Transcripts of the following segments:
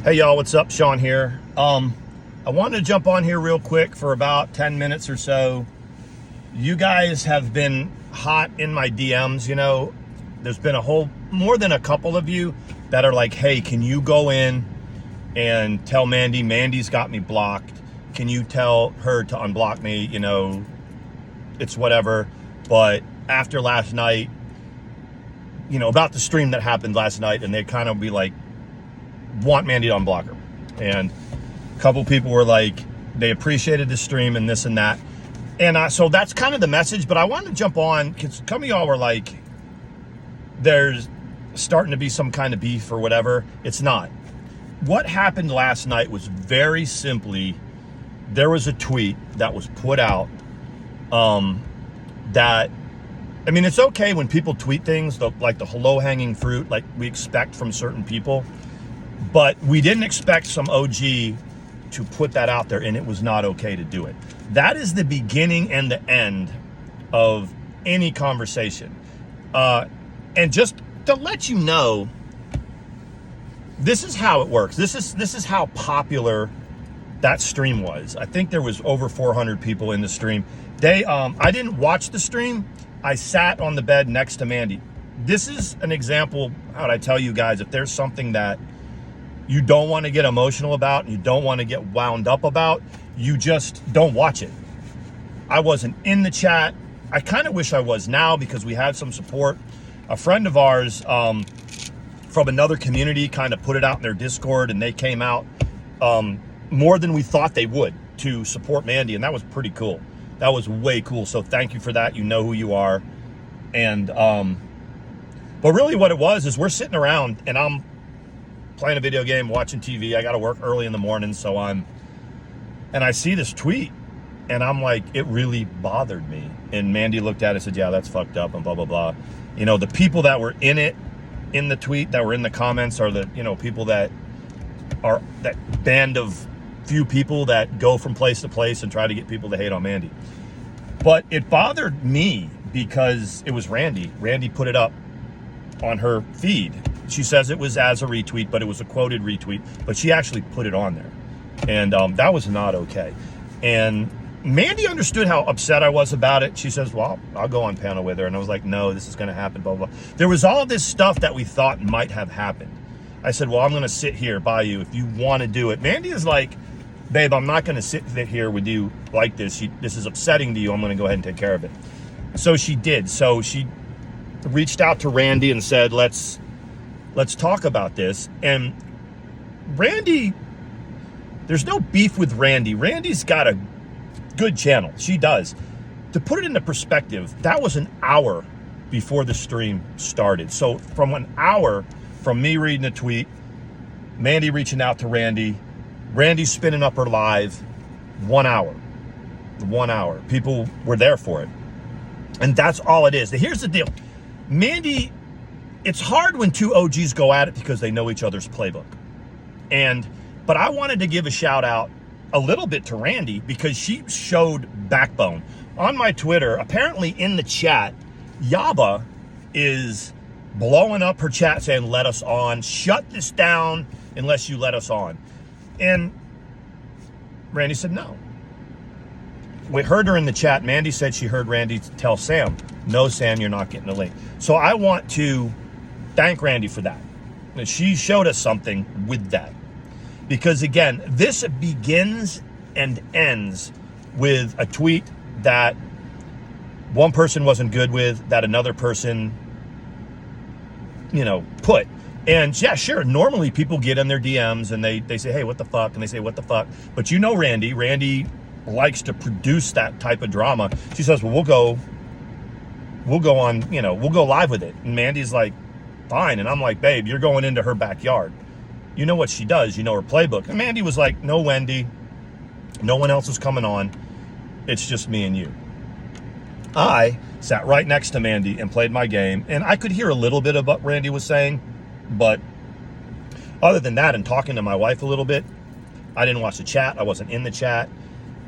Hey y'all, what's up? Sean here. I wanted to jump on here real quick for about 10 minutes or so. You guys have been hot in my DMs. You know, there's been more than a couple of you that are like, hey, can you go in and tell Mandy's got me blocked. Can you tell her to unblock me? You know, it's whatever. But after last night, you know, about the stream that happened last night, and they kind of be like, want Mandy to unblock her. And a couple people were like, they appreciated the stream and this and that. And so that's kind of the message, but I wanted to jump on because some of y'all were like, there's starting to be some kind of beef or whatever. It's not. What happened last night was very simply, there was a tweet that was put out that, I mean, it's okay when people tweet things, like the low-hanging fruit, like we expect from certain people. But we didn't expect some OG to put that out there, and it was not okay to do it. That is the beginning and the end of any conversation. And just to let you know, this is how it works. This is how popular that stream was. I think there was over 400 people in the stream. I didn't watch the stream. I sat on the bed next to Mandy. This is an example, how I tell you guys, if there's something that you don't want to get emotional about and you don't want to get wound up about, you just don't watch it. I wasn't in the chat. I kind of wish I was now because we had some support. A friend of ours from another community kind of put it out in their Discord, and they came out more than we thought they would to support Mandy, and that was pretty cool. That was way cool. So thank you for that. You know who you are. And but really what it was is we're sitting around and I'm playing a video game, watching TV. I got to work early in the morning, so and I see this tweet, and I'm like, it really bothered me. And Mandy looked at it and said, yeah, that's fucked up, and blah, blah, blah. You know, the people that were in it, in the tweet, that were in the comments, are the, you know, people that are that band of few people that go from place to place and try to get people to hate on Mandy. But it bothered me because it was Randi. Randi put it up on her feed. She says it was as a retweet, but it was a quoted retweet, but she actually put it on there. And that was not okay. And Mandy understood how upset I was about it. She says, well, I'll go on panel with her. And I was like, no, this is going to happen, blah, blah, blah. There was all this stuff that we thought might have happened. I said, well, I'm going to sit here by you if you want to do it. Mandy is like, babe, I'm not going to sit here with you like this. This is upsetting to you. I'm going to go ahead and take care of it. So she did. So she reached out to Randi and said, let's talk about this. And Randi, there's no beef with Randi. Randi's got a good channel. She does. To put it into perspective, that was an hour before the stream started. So from an hour from me reading a tweet, Mandy reaching out to Randi, Randi spinning up her live, 1 hour. 1 hour. People were there for it. And that's all it is. Here's the deal. Mandy, it's hard when two OGs go at it because they know each other's playbook. But I wanted to give a shout out a little bit to Randi because she showed backbone. On my Twitter, apparently in the chat, Yaba is blowing up her chat saying, let us on, shut this down unless you let us on. And Randi said no. We heard her in the chat. Mandy said she heard Randi tell Sam, no, Sam, you're not getting the link. So I want to thank Randi for that. She showed us something with that. Because again, this begins and ends with a tweet that one person wasn't good with, that another person, you know, put. And yeah, sure, normally people get in their DMs and they say, hey, what the fuck? And they say, what the fuck? But you know Randi likes to produce that type of drama. She says, well, we'll go on, you know, we'll go live with it. And Mandy's like, fine. And I'm like, babe, you're going into her backyard. You know what she does. You know her playbook. And Mandy was like, no, Wendy. No one else is coming on. It's just me and you. I sat right next to Mandy and played my game. And I could hear a little bit of what Randi was saying. But other than that, and talking to my wife a little bit, I didn't watch the chat. I wasn't in the chat.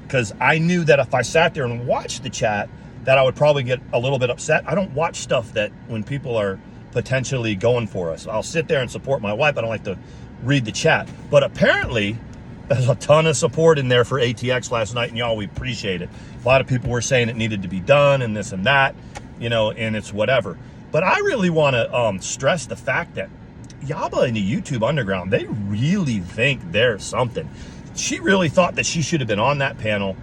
Because I knew that if I sat there and watched the chat, that I would probably get a little bit upset. I don't watch stuff that when people are potentially going for us. I'll sit there and support my wife. I don't like to read the chat. But apparently, there's a ton of support in there for ATX last night, and y'all, we appreciate it. A lot of people were saying it needed to be done and this and that, you know, and it's whatever. But I really want to stress the fact that Yaba and the YouTube Underground, they really think they're something. She really thought that she should have been on that panel.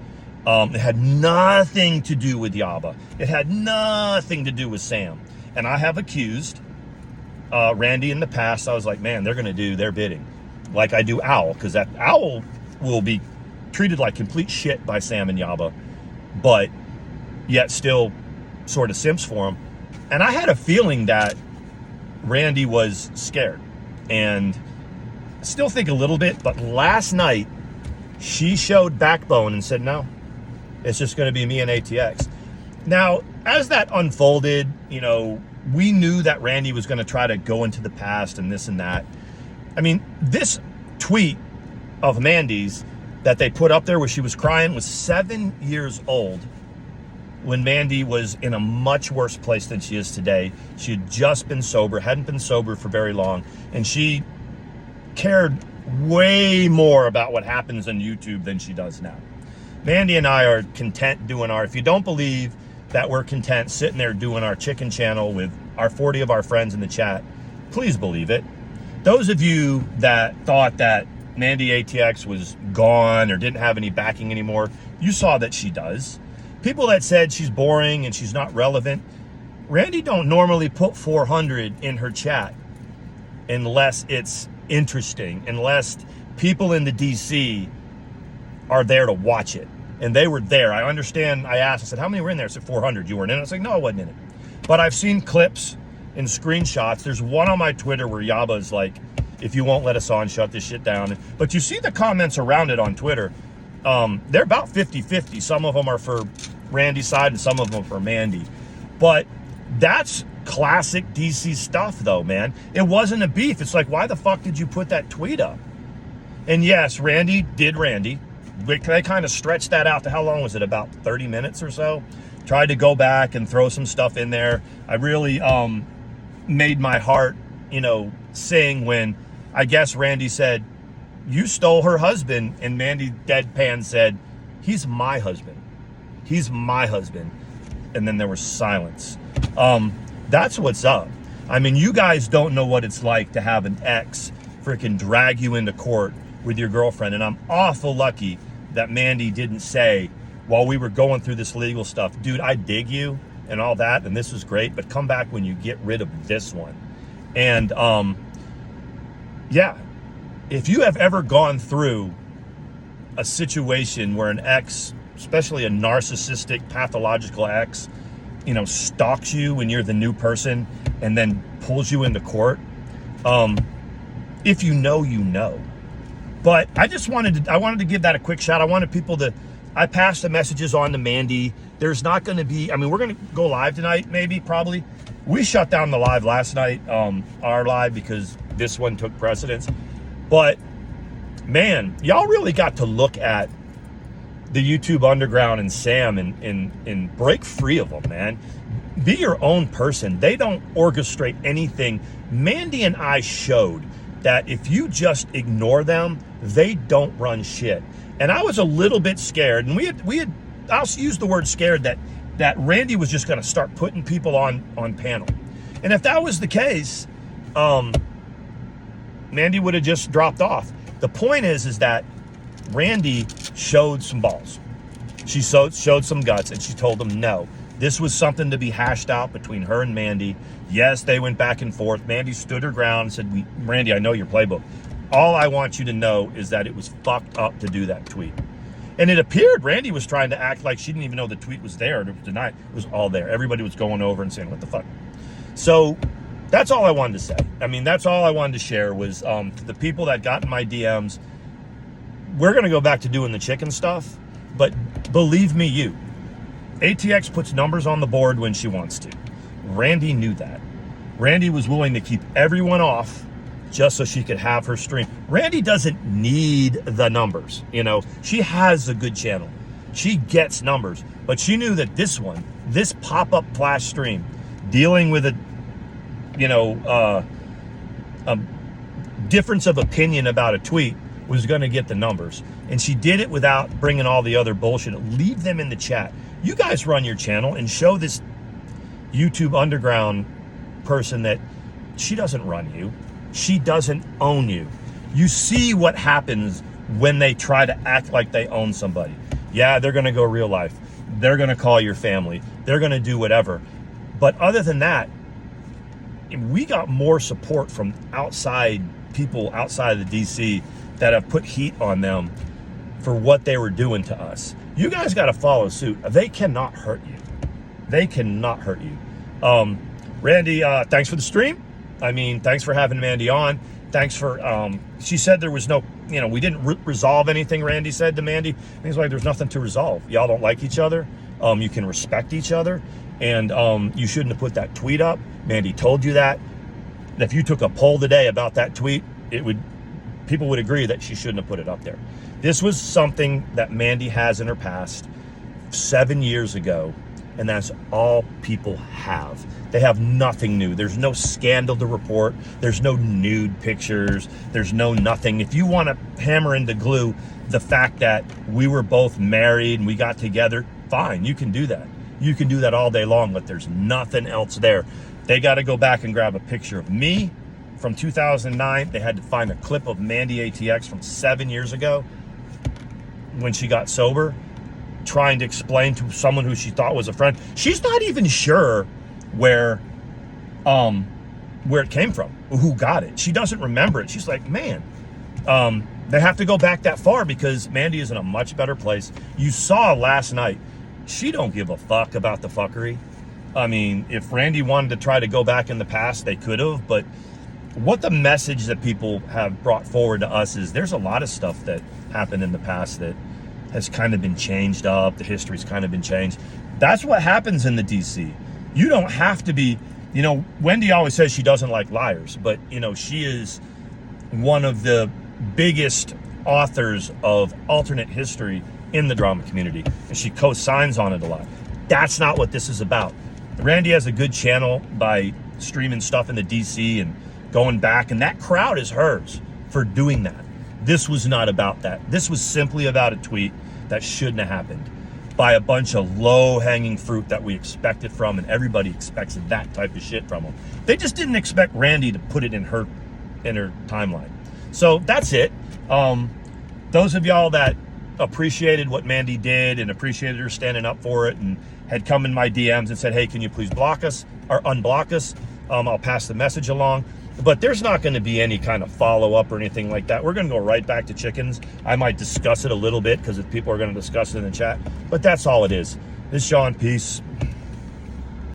It had nothing to do with Yaba. It had nothing to do with Sam. And I have accused Randi in the past. I was like, man, they're going to do their bidding. Like I do Owl, because that Owl will be treated like complete shit by Sam and Yaba, but yet still sort of simps for him. And I had a feeling that Randi was scared, and I still think a little bit, but last night she showed backbone and said, no, it's just going to be me and ATX. Now, as that unfolded, you know, we knew that Randi was going to try to go into the past and this and that. I mean, this tweet of Mandy's that they put up there where she was crying was 7 years old when Mandy was in a much worse place than she is today. She had just been sober, hadn't been sober for very long, and she cared way more about what happens on YouTube than she does now. Mandy and I are content doing our, if you don't believe that we're content sitting there doing our chicken channel with our 40 of our friends in the chat, please believe it. Those of you that thought that Mandy ATX was gone or didn't have any backing anymore, you saw that she does. People that said she's boring and she's not relevant, Randi don't normally put 400 in her chat unless it's interesting, unless people in the DC are there to watch it. And they were there. I understand. I asked, I said, how many were in there? I said, 400. You weren't in it? I was like, no, I wasn't in it. But I've seen clips and screenshots. There's one on my Twitter where Yaba's like, if you won't let us on, shut this shit down. But you see the comments around it on Twitter. They're about 50-50. Some of them are for Randy's side and some of them are for Mandy. But that's classic DC stuff, though, man. It wasn't a beef. It's like, why the fuck did you put that tweet up? And yes, Randi did Randi. They kind of stretched that out to, how long was it? About 30 minutes or so. Tried to go back and throw some stuff in there. I really made my heart, you know, sing when I guess Randi said, you stole her husband, and Mandy deadpan said, he's my husband. He's my husband. And then there was silence. That's what's up. I mean, you guys don't know what it's like to have an ex freaking drag you into court with your girlfriend. And I'm awful lucky that Mandy didn't say, while we were going through this legal stuff, dude, I dig you and all that, and this is great, but come back when you get rid of this one. And yeah, if you have ever gone through a situation where an ex, especially a narcissistic, pathological ex, you know, stalks you when you're the new person and then pulls you into court, if you know, you know. But I just wanted to give that a quick shot. I wanted people to, I passed the messages on to Mandy. There's not going to be, I mean, we're going to go live tonight, maybe, probably. We shut down the live last night, our live, because this one took precedence. But man, y'all really got to look at the YouTube Underground and Sam and break free of them, man. Be your own person. They don't orchestrate anything. Mandy and I showed that if you just ignore them, they don't run shit. And I was a little bit scared, and we had I'll use the word scared, that Randi was just going to start putting people on panel. And if that was the case, Mandy would have just dropped off. The point is that Randi showed some balls. She showed some guts, and she told them no. This was something to be hashed out between her and Mandy. Yes, they went back and forth. Mandy stood her ground and said, Randi, I know your playbook. All I want you to know is that it was fucked up to do that tweet. And it appeared Randi was trying to act like she didn't even know the tweet was there. It was denied. It was all there. Everybody was going over and saying, what the fuck? So that's all I wanted to say. I mean, that's all I wanted to share was to the people that got in my DMs, we're going to go back to doing the chicken stuff. But believe me, ATX puts numbers on the board when she wants to. Randi knew that. Randi was willing to keep everyone off just so she could have her stream. Randi doesn't need the numbers, you know. She has a good channel. She gets numbers. But she knew that this one, this pop-up flash difference of opinion about a tweet was going to get the numbers. And she did it without bringing all the other bullshit. Leave them in the chat. You guys run your channel and show this YouTube underground person that she doesn't run you. She doesn't own you. You see what happens when they try to act like they own somebody. Yeah, they're going to go real life. They're going to call your family. They're going to do whatever. But other than that, we got more support from outside people outside of the DC that have put heat on them for what they were doing to us. You guys got to follow suit. They cannot hurt you. They cannot hurt you. Randi, thanks for the stream. I mean, thanks for having Mandy on. Thanks for, she said there was no, we didn't resolve anything, Randi said to Mandy. Things like there's nothing to resolve. Y'all don't like each other. You can respect each other. And you shouldn't have put that tweet up. Mandy told you that. If you took a poll today about that tweet, people would agree that she shouldn't have put it up there. This was something that Mandy has in her past 7 years ago, and that's all people have. They have nothing new. There's no scandal to report. There's no nude pictures. There's no nothing. If you want to hammer into glue the fact that we were both married and we got together, fine, you can do that. You can do that all day long, but there's nothing else there. They got to go back and grab a picture of me from 2009. They had to find a clip of Mandy ATX from 7 years ago when she got sober, trying to explain to someone who she thought was a friend. She's not even sure where it came from, who got it. She doesn't remember it. She's like, man, they have to go back that far because Mandy is in a much better place. You saw last night, she don't give a fuck about the fuckery. I mean, if Randi wanted to try to go back in the past, they could have, but what the message that people have brought forward to us is there's a lot of stuff that happened in the past that has kind of been changed up. The history's kind of been changed. That's what happens in the DC. You don't have to be, Wendy always says she doesn't like liars, but she is one of the biggest authors of alternate history in the drama community, and she co-signs on it a lot. That's not what this is about. Randi has a good channel by streaming stuff in the DC and going back, and that crowd is hers for doing that. This was not about that. This was simply about a tweet that shouldn't have happened by a bunch of low-hanging fruit that we expected from, and everybody expects that type of shit from them. They just didn't expect Randi to put it in her timeline. So that's it. Those of y'all that appreciated what Mandy did and appreciated her standing up for it and had come in my DMs and said, hey, can you please block us or unblock us? I'll pass the message along. But there's not going to be any kind of follow-up or anything like that. We're going to go right back to chickens. I might discuss it a little bit because if people are going to discuss it in the chat. But that's all it is. This is Sean. Peace.